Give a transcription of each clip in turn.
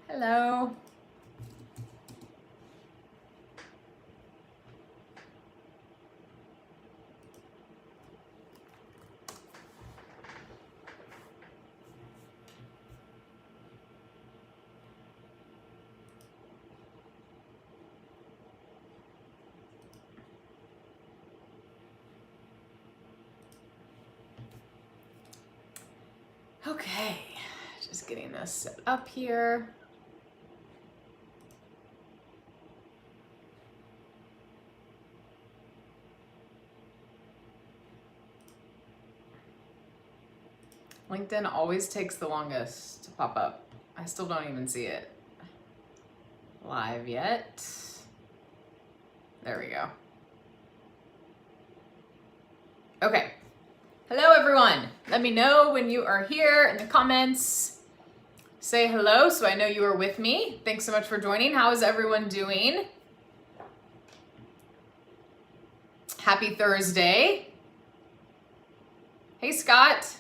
Hello. Okay, just getting this set up here. LinkedIn always takes the longest to pop up. I still don't even see it live yet. There we go. Okay. Hello, everyone. Let me know when you are here in the comments. Say hello so I know you are with me. Thanks so much for joining. How is everyone doing? Happy Thursday. Hey, Scott.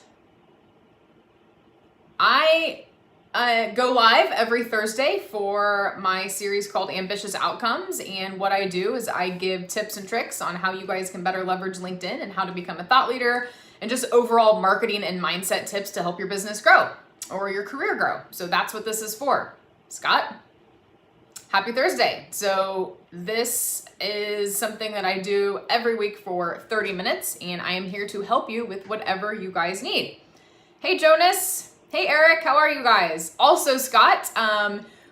I go live every Thursday for my series called Ambitious Outcomes. And what I do is I give tips and tricks on how you guys can better leverage LinkedIn and how to become a thought leader and just overall marketing and mindset tips to help your business grow or your career grow. So that's what this is for. Scott, happy Thursday. So this is something that I do every week for 30 minutes, and I am here to help you with whatever you guys need. Hey, Jonas. Hey, Eric. How are you guys? Also, Scott,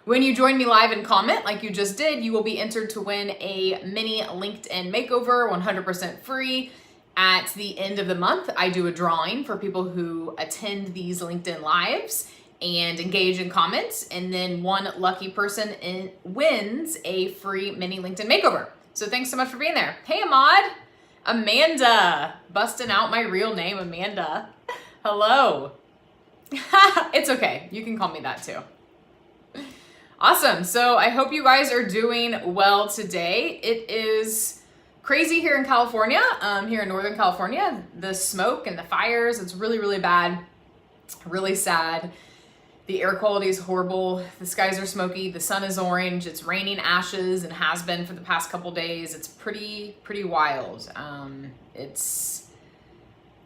when you join me live and comment like you just did, you will be entered to win a mini LinkedIn makeover, 100% free. At the end of the month, I do a drawing for people who attend these LinkedIn lives and engage in comments, and then one lucky person wins a free mini LinkedIn makeover. So thanks so much for being there. Hey, Ahmad. Amanda. Busting out my real name, Amanda. Hello. It's okay. You can call me that too. Awesome. So I hope you guys are doing well today. It is crazy here in California, here in Northern California. The smoke and the fires, it's really, really bad. Really sad. The air quality is horrible. The skies are smoky. The sun is orange. It's raining ashes and has been for the past couple days. It's pretty wild.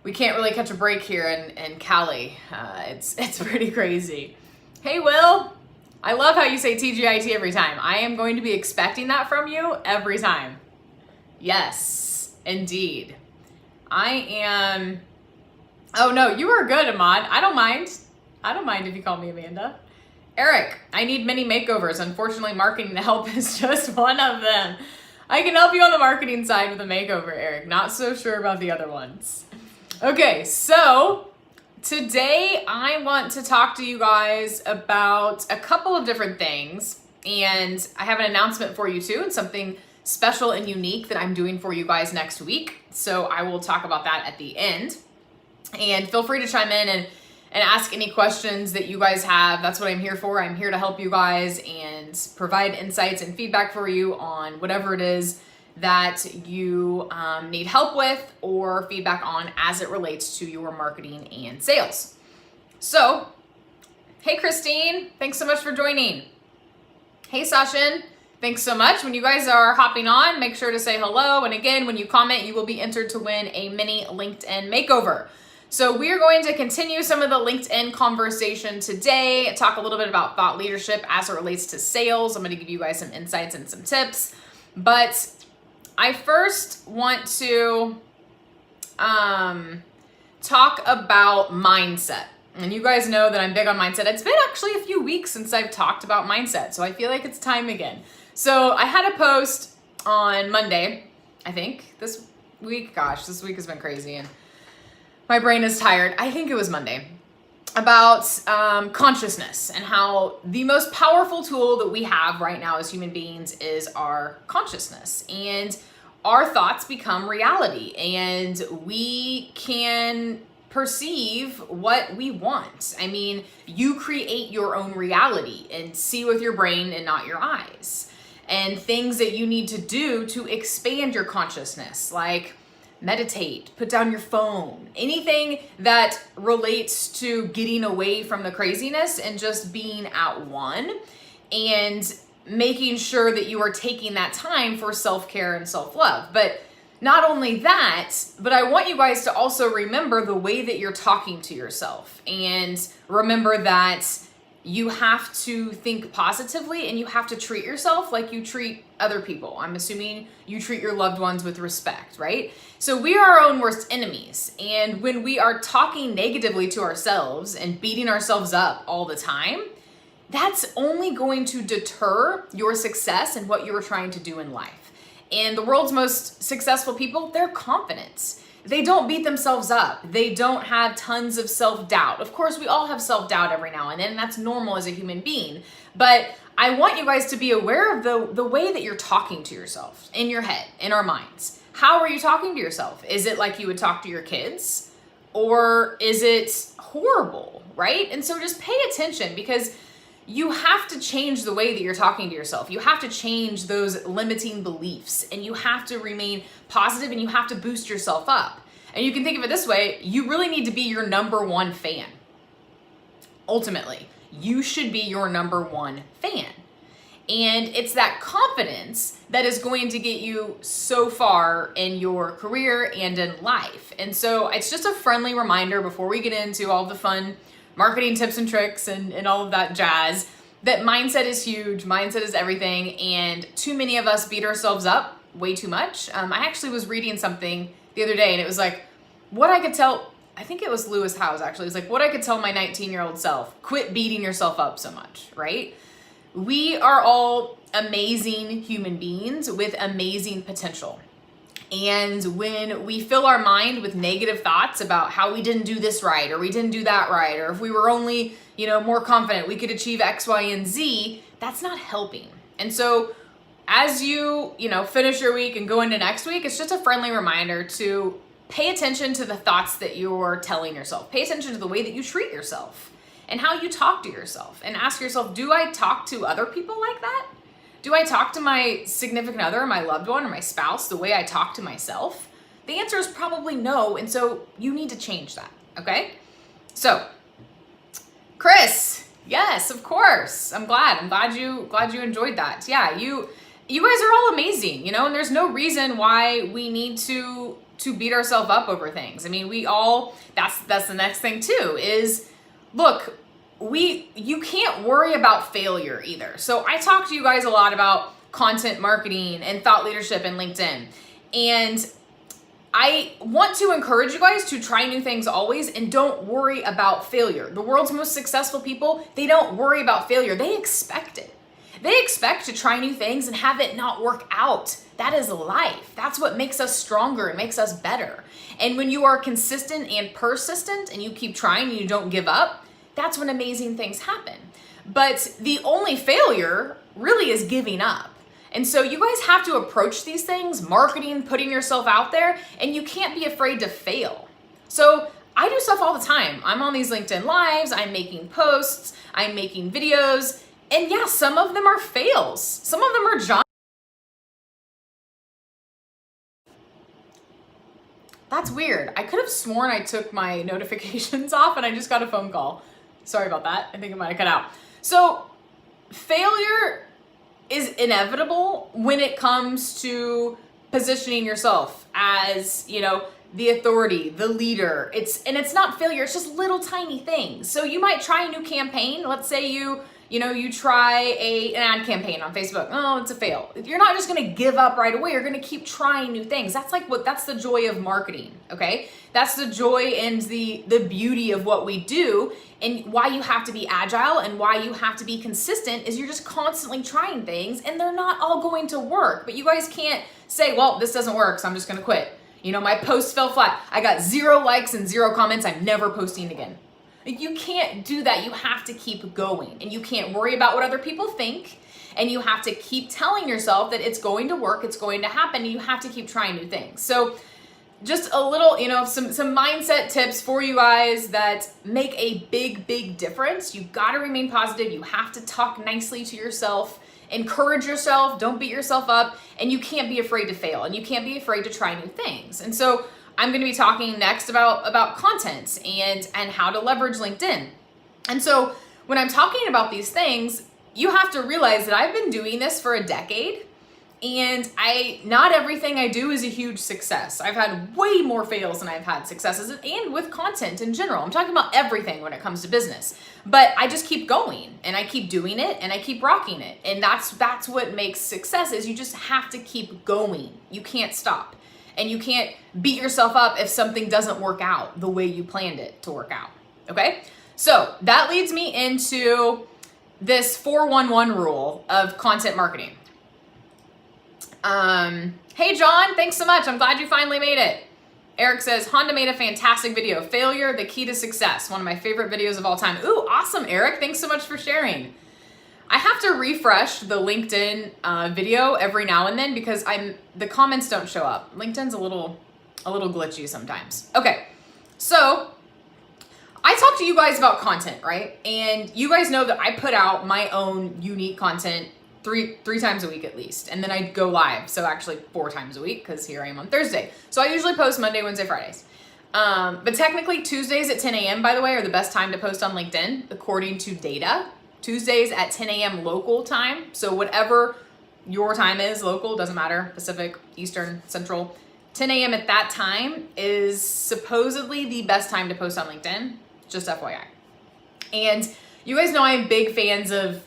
We can't really catch a break here in Cali. It's pretty crazy. Hey, Will. I love how you say TGIT every time. I am going to be expecting that from you every time. Yes, indeed. I am. Oh, no, you are good, Ahmad. I don't mind. I don't mind if you call me Amanda. Eric, I need many makeovers. Unfortunately, marketing help is just one of them. I can help you on the marketing side with a makeover, Eric. Not so sure about the other ones. Okay, so today I want to talk to you guys about a couple of different things. And I have an announcement for you too, and something special and unique that I'm doing for you guys next week. So I will talk about that at the end. And feel free to chime in and ask any questions that you guys have. That's what I'm here for. I'm here to help you guys and provide insights and feedback for you on whatever it is that you need help with or feedback on as it relates to your marketing and sales. So, hey, Christine, thanks so much for joining. Hey, Sachin, thanks so much. When you guys are hopping on, make sure to say hello. And again, when you comment, you will be entered to win a mini LinkedIn makeover. So we are going to continue some of the LinkedIn conversation today, talk a little bit about thought leadership as it relates to sales. I'm going to give you guys some insights and some tips. But I first want to talk about mindset. And you guys know that I'm big on mindset. It's been actually a few weeks since I've talked about mindset, so I feel like it's time again. So I had a post on Monday, I think, this week. Gosh, this week has been crazy and my brain is tired. I think it was Monday, about consciousness and how the most powerful tool that we have right now as human beings is our consciousness. And our thoughts become reality, and we can perceive what we want. I mean, you create your own reality and see with your brain and not your eyes. And things that you need to do to expand your consciousness, like meditate, put down your phone, anything that relates to getting away from the craziness and just being at one, and making sure that you are taking that time for self-care and self-love. But not only that, but I want you guys to also remember the way that you're talking to yourself, and remember that you have to think positively and you have to treat yourself like you treat other people. I'm assuming you treat your loved ones with respect, right? So we are our own worst enemies. And when we are talking negatively to ourselves and beating ourselves up all the time, that's only going to deter your success and what you are trying to do in life. And the world's most successful people, they're confident. They don't beat themselves up. They don't have tons of self-doubt. Of course, we all have self-doubt every now and then, and that's normal as a human being. But I want you guys to be aware of the way that you're talking to yourself in your head, in our minds. How are you talking to yourself? Is it like you would talk to your kids? Or is it horrible, right? And so just pay attention, because you have to change the way that you're talking to yourself. You have to change those limiting beliefs, and you have to remain positive, and you have to boost yourself up. And you can think of it this way: you really need to be your number one fan. Ultimately, you should be your number one fan. And it's that confidence that is going to get you so far in your career and in life. And so it's just a friendly reminder before we get into all the fun marketing tips and tricks and all of that jazz, that mindset is huge. Mindset is everything. And too many of us beat ourselves up way too much. I actually was reading something the other day, and it was like, what I could tell, I think it was Lewis Howes actually, it's like, what I could tell my 19-year-old self: quit beating yourself up so much, right? We are all amazing human beings with amazing potential. And when we fill our mind with negative thoughts about how we didn't do this right, or we didn't do that right, or if we were only, more confident we could achieve X, Y, and Z, that's not helping. And so as you, finish your week and go into next week, it's just a friendly reminder to pay attention to the thoughts that you're telling yourself. Pay attention to the way that you treat yourself and how you talk to yourself, and ask yourself, do I talk to other people like that? Do I talk to my significant other, my loved one, or my spouse the way I talk to myself? The answer is probably no, and so you need to change that, okay? So, Chris, yes, of course. I'm glad you enjoyed that. Yeah, you guys are all amazing, and there's no reason why we need to beat ourselves up over things. I mean, we all, that's the next thing too, is, look, you can't worry about failure either. So I talk to you guys a lot about content marketing and thought leadership and LinkedIn. And I want to encourage you guys to try new things always, and don't worry about failure. The world's most successful people, they don't worry about failure. They expect it. They expect to try new things and have it not work out. That is life. That's what makes us stronger and makes us better. And when you are consistent and persistent and you keep trying and you don't give up, that's when amazing things happen. But the only failure really is giving up. And so you guys have to approach these things, marketing, putting yourself out there, and you can't be afraid to fail. So I do stuff all the time. I'm on these LinkedIn Lives, I'm making posts, I'm making videos, and yeah, some of them are fails. Some of them are giant. That's weird. I could have sworn I took my notifications off and I just got a phone call. Sorry about that. I think it might have cut out. So failure is inevitable when it comes to positioning yourself as, the authority, the leader. It's not failure. It's just little tiny things. So you might try a new campaign. Let's say you try an ad campaign on Facebook. Oh, it's a fail. You're not just going to give up right away. You're going to keep trying new things. That's the joy of marketing. Okay. That's the joy and the beauty of what we do, and why you have to be agile and why you have to be consistent is you're just constantly trying things, and they're not all going to work. But you guys can't say, well, this doesn't work, so I'm just going to quit. My post fell flat. I got 0 likes and 0 comments. I'm never posting again. You can't do that. You have to keep going, and you can't worry about what other people think, and you have to keep telling yourself that it's going to work, it's going to happen, and you have to keep trying new things. So just a little, some mindset tips for you guys that make a big, big difference. You got to remain positive. You have to talk nicely to yourself, encourage yourself, don't beat yourself up, and you can't be afraid to fail, and you can't be afraid to try new things. And so I'm going to be talking next about content and how to leverage LinkedIn. And so when I'm talking about these things, you have to realize that I've been doing this for a decade, and not everything I do is a huge success. I've had way more fails than I've had successes, and with content in general. I'm talking about everything when it comes to business. But I just keep going, and I keep doing it, and I keep rocking it. And that's what makes success, is you just have to keep going. You can't stop. And you can't beat yourself up if something doesn't work out the way you planned it to work out. Okay? So that leads me into this 411 rule of content marketing. Hey John, thanks so much. I'm glad you finally made it. Eric says, Honda made a fantastic video. Failure, the key to success. One of my favorite videos of all time. Ooh, awesome, Eric. Thanks so much for sharing. I have to refresh the LinkedIn video every now and then because the comments don't show up. LinkedIn's a little glitchy sometimes. Okay, so I talk to you guys about content, right? And you guys know that I put out my own unique content three times a week at least. And then I go live. So actually 4 times a week, because here I am on Thursday. So I usually post Monday, Wednesday, Fridays. But technically Tuesdays at 10 a.m., by the way, are the best time to post on LinkedIn, according to data. Tuesdays at 10 a.m. local time. So whatever your time is, local, doesn't matter, Pacific, Eastern, Central. 10 a.m. at that time is supposedly the best time to post on LinkedIn, just FYI. And you guys know I'm big fans of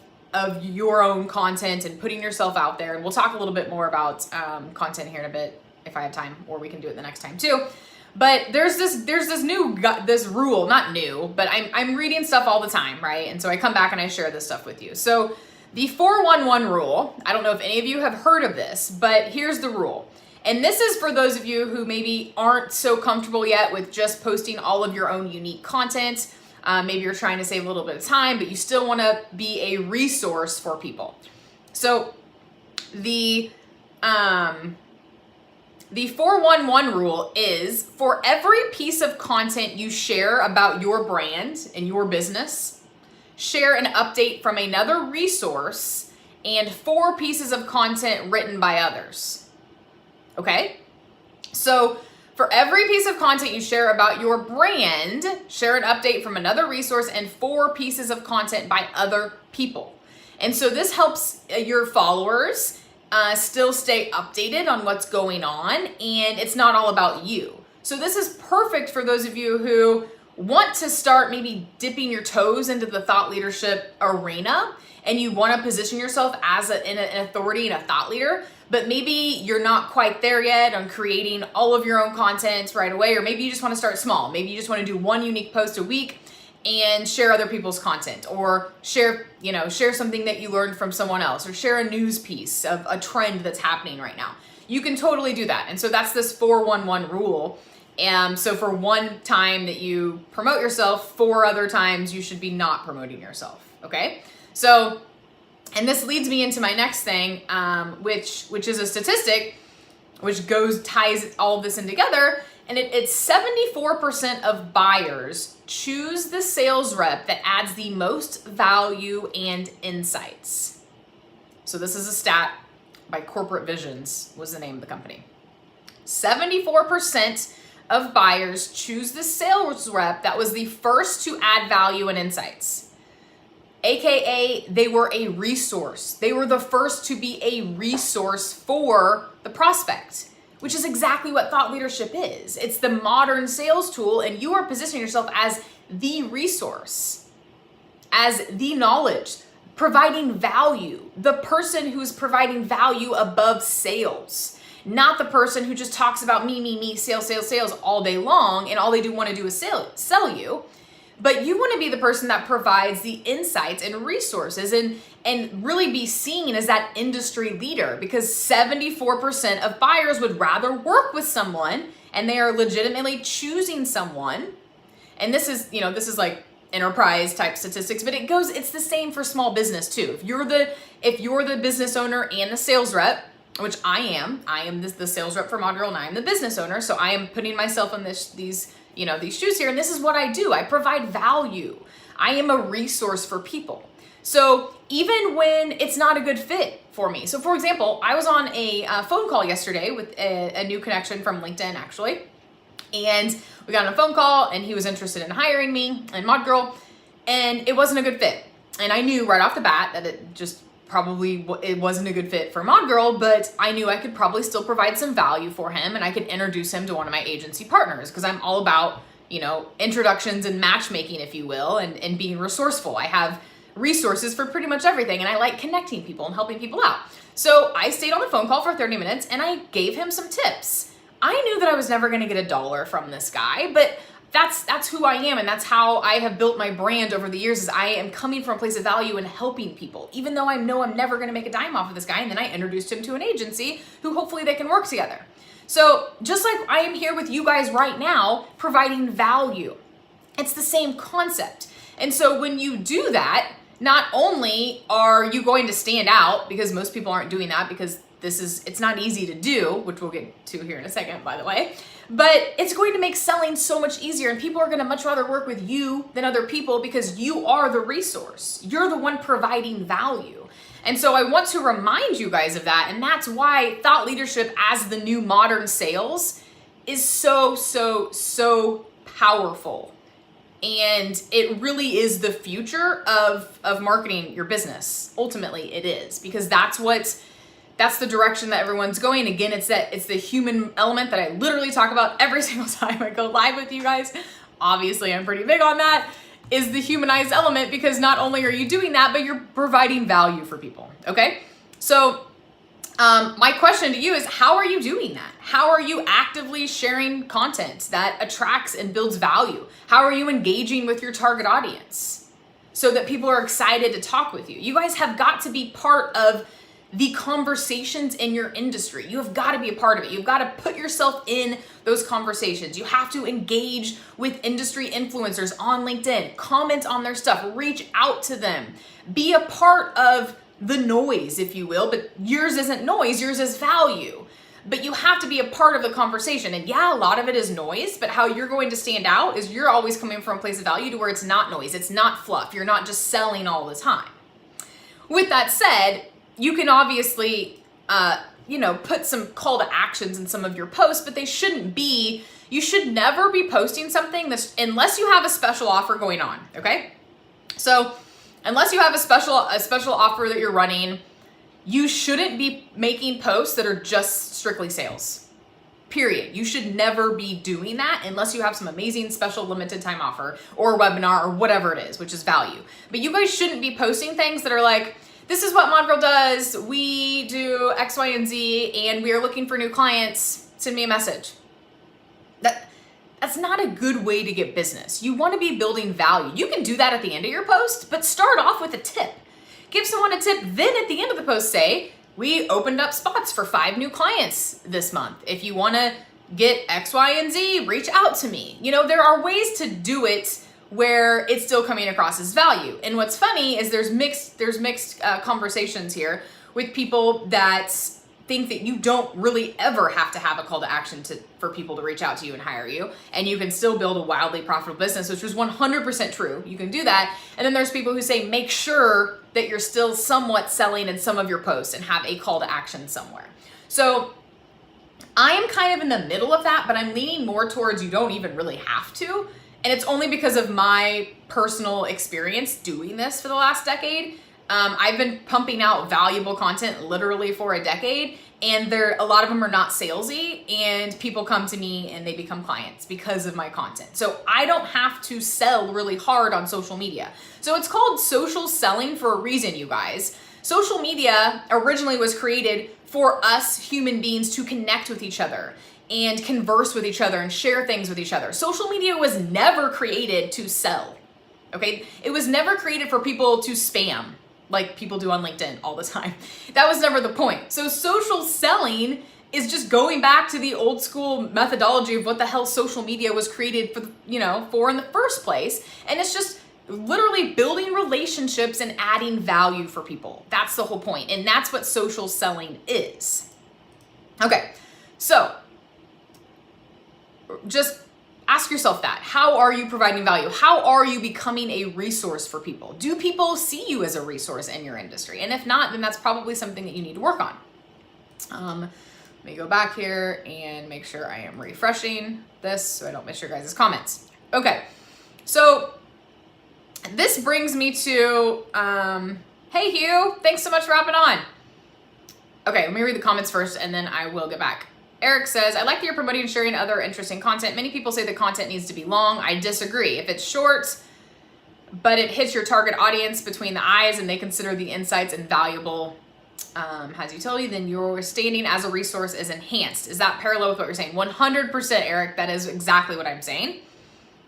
your own content and putting yourself out there. And we'll talk a little bit more about content here in a bit if I have time, or we can do it the next time too. But there's this rule, not new, but I'm reading stuff all the time, right? And so I come back and I share this stuff with you. So the 411 rule, I don't know if any of you have heard of this, but here's the rule. And this is for those of you who maybe aren't so comfortable yet with just posting all of your own unique content. Maybe you're trying to save a little bit of time, but you still want to be a resource for people. So the 411 rule is, for every piece of content you share about your brand and your business, share an update from another resource and 4 pieces of content written by others. Okay? So for every piece of content you share about your brand, share an update from another resource and 4 pieces of content by other people. And so this helps your followers still stay updated on what's going on, and it's not all about you. So this is perfect for those of you who want to start maybe dipping your toes into the thought leadership arena, and you want to position yourself as an authority and a thought leader, but maybe you're not quite there yet on creating all of your own content right away, or maybe you just want to start small. Maybe you just want to do 1 unique post a week and share other people's content, or share something that you learned from someone else, or share a news piece of a trend that's happening right now. You can totally do that. And so that's this 411 rule. And so for 1 time that you promote yourself, 4 other times you should be not promoting yourself. Okay? So, and this leads me into my next thing, which is a statistic, which ties all this in together. And it's 74% of buyers choose the sales rep that adds the most value and insights. So this is a stat by Corporate Visions, was the name of the company. 74% of buyers choose the sales rep that was the first to add value and insights. AKA, they were a resource. They were the first to be a resource for the prospect, which is exactly what thought leadership is. It's the modern sales tool, and you are positioning yourself as the resource, as the knowledge, providing value, the person who's providing value above sales, not the person who just talks about me, sales all day long, and all they do want to do is sell you. But you want to be the person that provides the insights and resources and really be seen as that industry leader, because 74% of buyers would rather work with someone, and they are legitimately choosing someone. And this is like enterprise type statistics, but it's the same for small business too. If you're the business owner and the sales rep, which I am the sales rep for Modular, and I am the business owner. So I am putting myself in these shoes here. And this is what I do. I provide value. I am a resource for people. So even when it's not a good fit for me. So for example, I was on a phone call yesterday with a new connection from LinkedIn actually. And we got on a phone call and he was interested in hiring me and Mod Girl, and it wasn't a good fit. And I knew right off the bat that it wasn't a good fit for Mod Girl, but I knew I could probably still provide some value for him and I could introduce him to one of my agency partners because I'm all about, introductions and matchmaking, if you will, and being resourceful. I have resources for pretty much everything and I like connecting people and helping people out. So I stayed on the phone call for 30 minutes and I gave him some tips. I knew that I was never gonna get $1 from this guy, but that's who I am and that's how I have built my brand over the years is I am coming from a place of value and helping people, even though I know I'm never gonna make a dime off of this guy. And then I introduced him to an agency who hopefully they can work together. So just like I am here with you guys right now, providing value, it's the same concept. And so when you do that, not only are you going to stand out, because most people aren't doing that because it's not easy to do, which we'll get to here in a second, by the way, but it's going to make selling so much easier and people are going to much rather work with you than other people because you are the resource. You're the one providing value. And so I want to remind you guys of that. And that's why thought leadership as the new modern sales is so, so, so powerful. And it really is the future of marketing your business. Ultimately, it is, because that's the direction that everyone's going. Again, it's the human element that I literally talk about every single time I go live with you guys. Obviously, I'm pretty big on that, is the humanized element, because not only are you doing that, but you're providing value for people, okay? So my question to you is, how are you doing that? How are you actively sharing content that attracts and builds value? How are you engaging with your target audience so that people are excited to talk with you? You guys have got to be part of the conversations in your industry. You have got to be a part of it. You've got to put yourself in those conversations. You have to engage with industry influencers on LinkedIn, comment on their stuff, reach out to them, be a part of the noise, if you will, but yours isn't noise, yours is value. But you have to be a part of the conversation. And yeah, a lot of it is noise, but how you're going to stand out is you're always coming from a place of value to where it's not noise, it's not fluff, you're not just selling all the time. With that said, you can obviously, put some call to actions in some of your posts, but you should never be posting something unless you have a special offer going on, okay? So unless you have a special offer that you're running, you shouldn't be making posts that are just strictly sales, period. You should never be doing that unless you have some amazing special limited time offer or webinar or whatever it is, which is value. But you guys shouldn't be posting things that are like, this is what Mod Girl does. We do X, Y, and Z, and we are looking for new clients. Send me a message. That's not a good way to get business. You want to be building value. You can do that at the end of your post, but start off with a tip. Give someone a tip. Then at the end of the post, say, we opened up spots for 5 new clients this month. If you want to get X, Y, and Z, reach out to me. There are ways to do it where it's still coming across as value. And what's funny is there's mixed conversations here with people that think that you don't really ever have to have a call to action for people to reach out to you and hire you, and you can still build a wildly profitable business, which is 100% true. You can do that. And then there's people who say, make sure that you're still somewhat selling in some of your posts and have a call to action somewhere. So I am kind of in the middle of that, but I'm leaning more towards you don't even really have to. And it's only because of my personal experience doing this for the last decade. I've been pumping out valuable content literally for a decade, and a lot of them are not salesy, and people come to me and they become clients because of my content. So I don't have to sell really hard on social media. So it's called social selling for a reason, you guys. Social media originally was created for us human beings to connect with each other and converse with each other and share things with each other. Social media was never created to sell, okay? It was never created for people to spam like people do on LinkedIn all the time. That was never the point. So social selling is just going back to the old school methodology of what the hell social media was created for in the first place. And it's just literally building relationships and adding value for people. That's the whole point. And that's what social selling is. Okay, so just ask yourself that. How are you providing value? How are you becoming a resource for people? Do people see you as a resource in your industry? And if not, then that's probably something that you need to work on. Let me go back here and make sure I am refreshing this so I don't miss your guys' comments. Okay, so this brings me to, hey Hugh, thanks so much for hopping on. Okay, let me read the comments first and then I will get back. Eric says, I like that you're promoting and sharing other interesting content. Many people say the content needs to be long. I disagree. If it's short, but it hits your target audience between the eyes and they consider the insights invaluable, has utility, then your standing as a resource is enhanced. Is that parallel with what you're saying? 100%, Eric. That is exactly what I'm saying.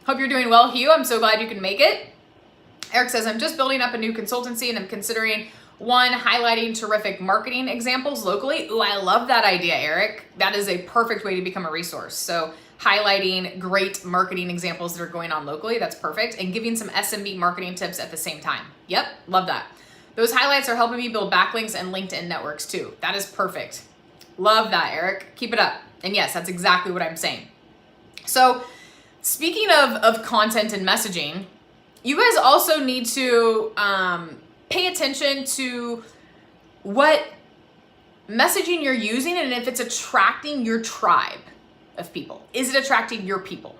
Hope you're doing well, Hugh. I'm so glad you can make it. Eric says, I'm just building up a new consultancy and I'm considering one, highlighting terrific marketing examples locally. Ooh, I love that idea, Eric. That is a perfect way to become a resource. So highlighting great marketing examples that are going on locally, that's perfect. And giving some SMB marketing tips at the same time. Yep, love that. Those highlights are helping me build backlinks and LinkedIn networks too. That is perfect. Love that, Eric. Keep it up. And yes, that's exactly what I'm saying. So speaking of content and messaging, you guys also need to pay attention to what messaging you're using and if it's attracting your tribe of people. Is it attracting your people?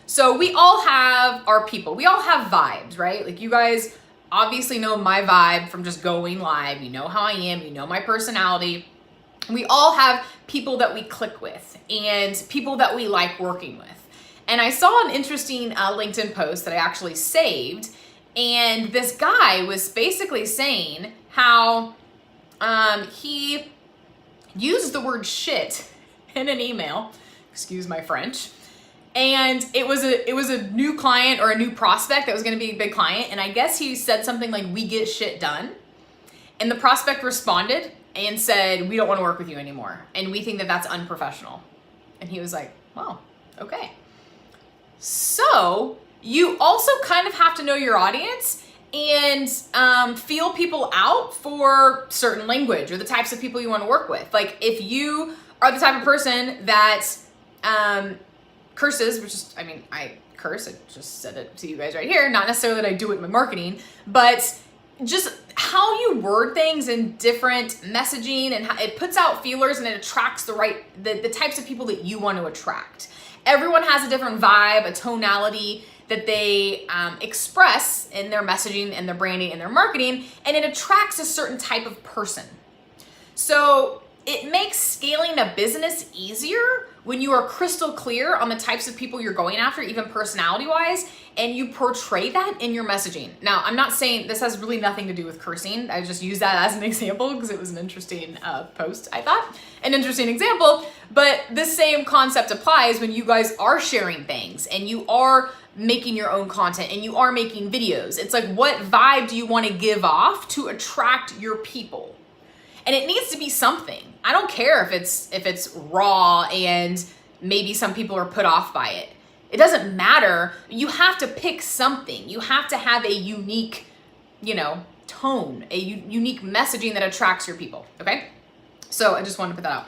So we all have our people. We all have vibes, right? Like you guys obviously know my vibe from just going live. You know how I am. You know my personality. We all have people that we click with and people that we like working with. And I saw an interesting LinkedIn post that I actually saved. And this guy was basically saying how he used the word shit in an email, excuse my French, and it was a new client or a new prospect that was going to be a big client, and I guess he said something like, we get shit done, and the prospect responded and said, we don't want to work with you anymore, and we think that that's unprofessional. And he was like, well, okay. So you also kind of have to know your audience and feel people out for certain language or the types of people you want to work with. Like if you are the type of person that curses, which is, I mean, I curse, I just said it to you guys right here, not necessarily that I do it in my marketing, but just how you word things in different messaging and how it puts out feelers and it attracts the types of people that you want to attract. Everyone has a different vibe, a tonality that they express in their messaging and their branding and their marketing, and it attracts a certain type of person. So it makes scaling a business easier when you are crystal clear on the types of people you're going after, even personality-wise, and you portray that in your messaging. Now, I'm not saying this has really nothing to do with cursing. I just use that as an example because it was an interesting post, I thought. An interesting example, but the same concept applies when you guys are sharing things and you are making your own content and you are making videos. It's like, what vibe do you want to give off to attract your people? And it needs to be something. I don't care if it's raw and maybe some people are put off by it. It doesn't matter. You have to pick something. You have to have a unique, tone, a unique messaging that attracts your people, okay? So I just wanted to put that out.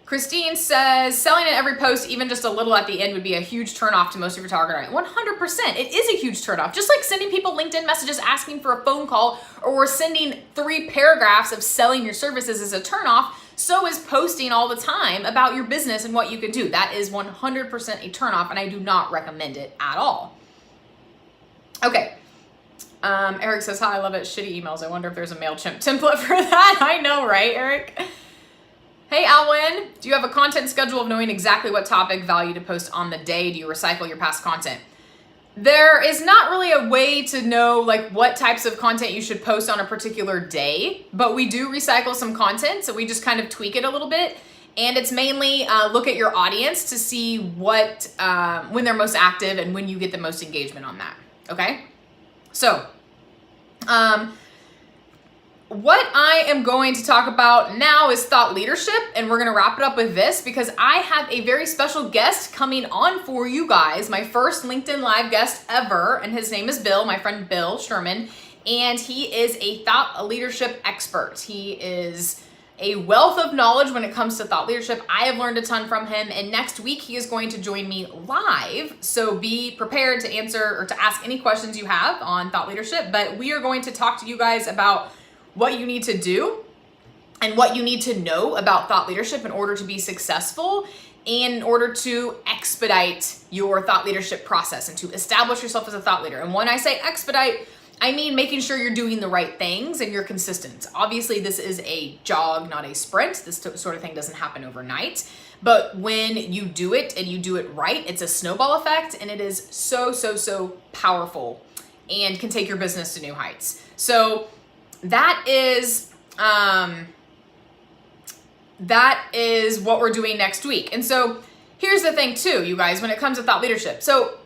Christine says, selling in every post, even just a little at the end, would be a huge turnoff to most of your target audience. 100%. It is a huge turnoff. Just like sending people LinkedIn messages asking for a phone call, or sending 3 paragraphs of selling your services is a turnoff, so is posting all the time about your business and what you can do. That is 100% a turnoff, and I do not recommend it at all. Okay. Eric says, hi, I love it. Shitty emails. I wonder if there's a MailChimp template for that. I know, right, Eric? Hey, Alwyn, do you have a content schedule of knowing exactly what topic value to post on the day? Do you recycle your past content? There is not really a way to know like what types of content you should post on a particular day, but we do recycle some content. So we just kind of tweak it a little bit. And it's mainly look at your audience to see what, when they're most active and when you get the most engagement on that. Okay. So, what I am going to talk about now is thought leadership, and we're going to wrap it up with this because I have a very special guest coming on for you guys, my first LinkedIn Live guest ever, and his name is Bill, my friend Bill Sherman, and he is a thought leadership expert. He is a wealth of knowledge when it comes to thought leadership. I have learned a ton from him, and next week he is going to join me live. So be prepared to answer or to ask any questions you have on thought leadership. But we are going to talk to you guys about what you need to do and what you need to know about thought leadership in order to be successful and in order to expedite your thought leadership process and to establish yourself as a thought leader. And when I say expedite, I mean making sure you're doing the right things and you're consistent. Obviously, this is a jog, not a sprint. This sort of thing doesn't happen overnight. But when you do it and you do it right, it's a snowball effect, and it is so, so, so powerful and can take your business to new heights. So that is what we're doing next week. And so here's the thing too, you guys, when it comes to thought leadership. So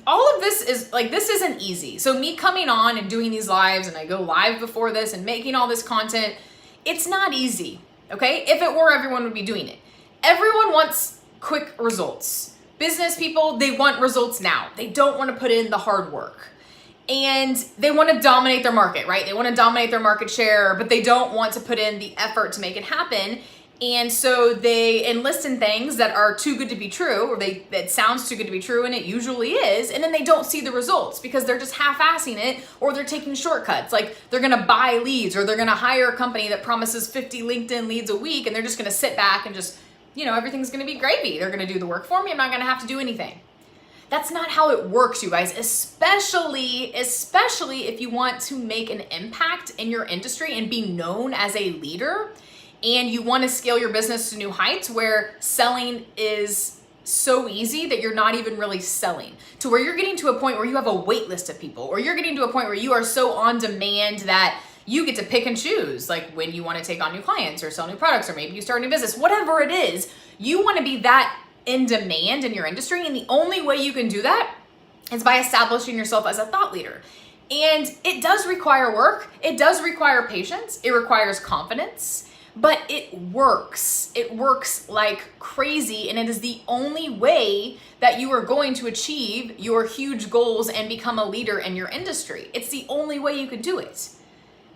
all of this is like, this isn't easy. So me coming on and doing these lives, and I go live before this and making all this content, it's not easy, okay? If it were, everyone would be doing it. Everyone wants quick results. Business people, they want results now. They don't want to put in the hard work. And they want to dominate their market, right? They want to dominate their market share, but they don't want to put in the effort to make it happen. And so they enlist in things that are too good to be true, or that sounds too good to be true, and it usually is. And then they don't see the results because they're just half-assing it, or they're taking shortcuts. Like they're going to buy leads, or they're going to hire a company that promises 50 LinkedIn leads a week, and they're just going to sit back and just, everything's going to be gravy. They're going to do the work for me. I'm not going to have to do anything. That's not how it works, you guys, especially if you want to make an impact in your industry and be known as a leader, and you want to scale your business to new heights where selling is so easy that you're not even really selling, to where you're getting to a point where you have a wait list of people, or you're getting to a point where you are so on demand that you get to pick and choose, like when you want to take on new clients or sell new products, or maybe you start a new business, whatever it is, you want to be that in demand in your industry. And the only way you can do that is by establishing yourself as a thought leader. And it does require work. It does require patience. It requires confidence. But it works. It works like crazy, and it is the only way that you are going to achieve your huge goals and become a leader in your industry. It's the only way you could do it.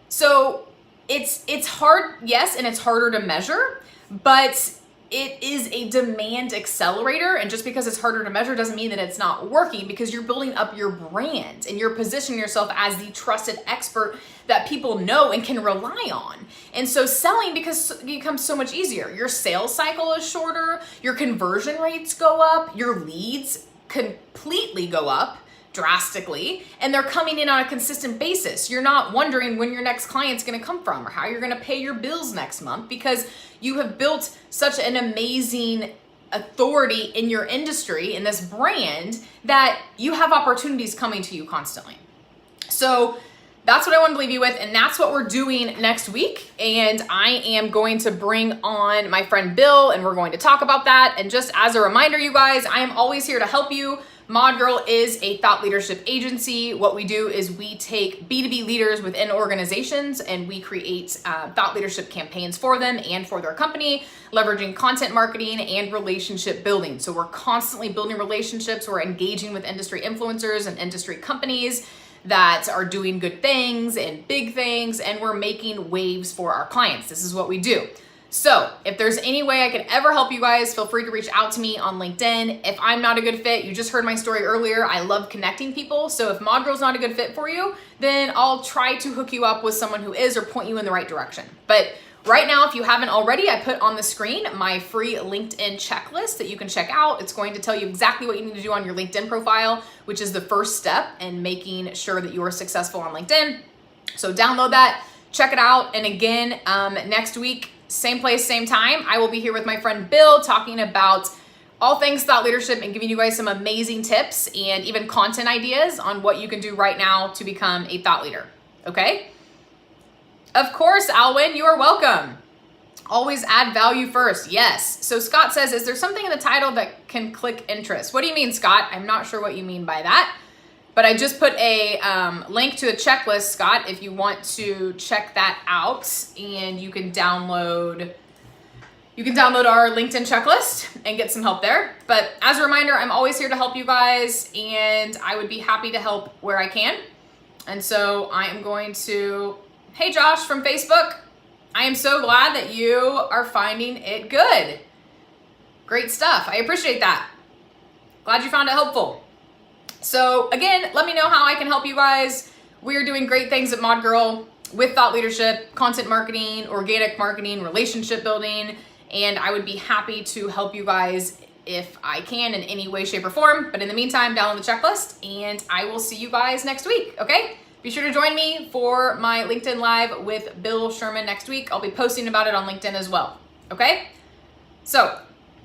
So it's hard, yes, and it's harder to measure, but it is a demand accelerator. And just because it's harder to measure doesn't mean that it's not working, because you're building up your brand and you're positioning yourself as the trusted expert that people know and can rely on. And so selling becomes so much easier. Your sales cycle is shorter, your conversion rates go up, your leads completely go up drastically, and they're coming in on a consistent basis. You're not wondering when your next client's going to come from or how you're going to pay your bills next month, because you have built such an amazing authority in your industry, in this brand, that you have opportunities coming to you constantly. So that's what I wanted to leave you with, and that's what we're doing next week. And I am going to bring on my friend Bill, and we're going to talk about that. And just as a reminder, you guys, I am always here to help you. ModGirl is a thought leadership agency. What we do is we take B2B leaders within organizations and we create thought leadership campaigns for them and for their company, leveraging content marketing and relationship building. So we're constantly building relationships. We're engaging with industry influencers and industry companies that are doing good things and big things, and we're making waves for our clients. This is what we do. So if there's any way I could ever help you guys, feel free to reach out to me on LinkedIn. If I'm not a good fit, you just heard my story earlier. I love connecting people. So if ModGirl's not a good fit for you, then I'll try to hook you up with someone who is, or point you in the right direction. But right now, if you haven't already, I put on the screen my free LinkedIn checklist that you can check out. It's going to tell you exactly what you need to do on your LinkedIn profile, which is the first step in making sure that you are successful on LinkedIn. So download that, check it out. And again, next week, same place, same time, I will be here with my friend Bill talking about all things thought leadership and giving you guys some amazing tips and even content ideas on what you can do right now to become a thought leader. Okay? Of course, Alwyn, you are welcome. Always add value first. Yes. So Scott says, is there something in the title that can click interest? What do you mean, Scott? I'm not sure what you mean by that. But I just put a link to a checklist, Scott, if you want to check that out, and you can download our LinkedIn checklist and get some help there. But as a reminder, I'm always here to help you guys, and I would be happy to help where I can. And so I am going to, hey Josh from Facebook, I am so glad that you are finding it good. Great stuff. I appreciate that. Glad you found it helpful. So again, let me know how I can help you guys. We're doing great things at Mod Girl with thought leadership, content marketing, organic marketing, relationship building, and I would be happy to help you guys if I can in any way, shape, or form. But in the meantime, download the checklist and I will see you guys next week, okay? Be sure to join me for my LinkedIn Live with Bill Sherman next week. I'll be posting about it on LinkedIn as well, okay? So,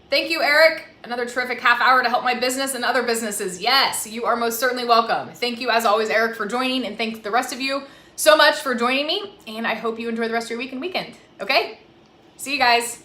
thank you, Eric. Another terrific half hour to help my business and other businesses. Yes, you are most certainly welcome. Thank you, as always, Eric, for joining, and thanks the rest of you so much for joining me, and I hope you enjoy the rest of your week and weekend, okay? See you guys.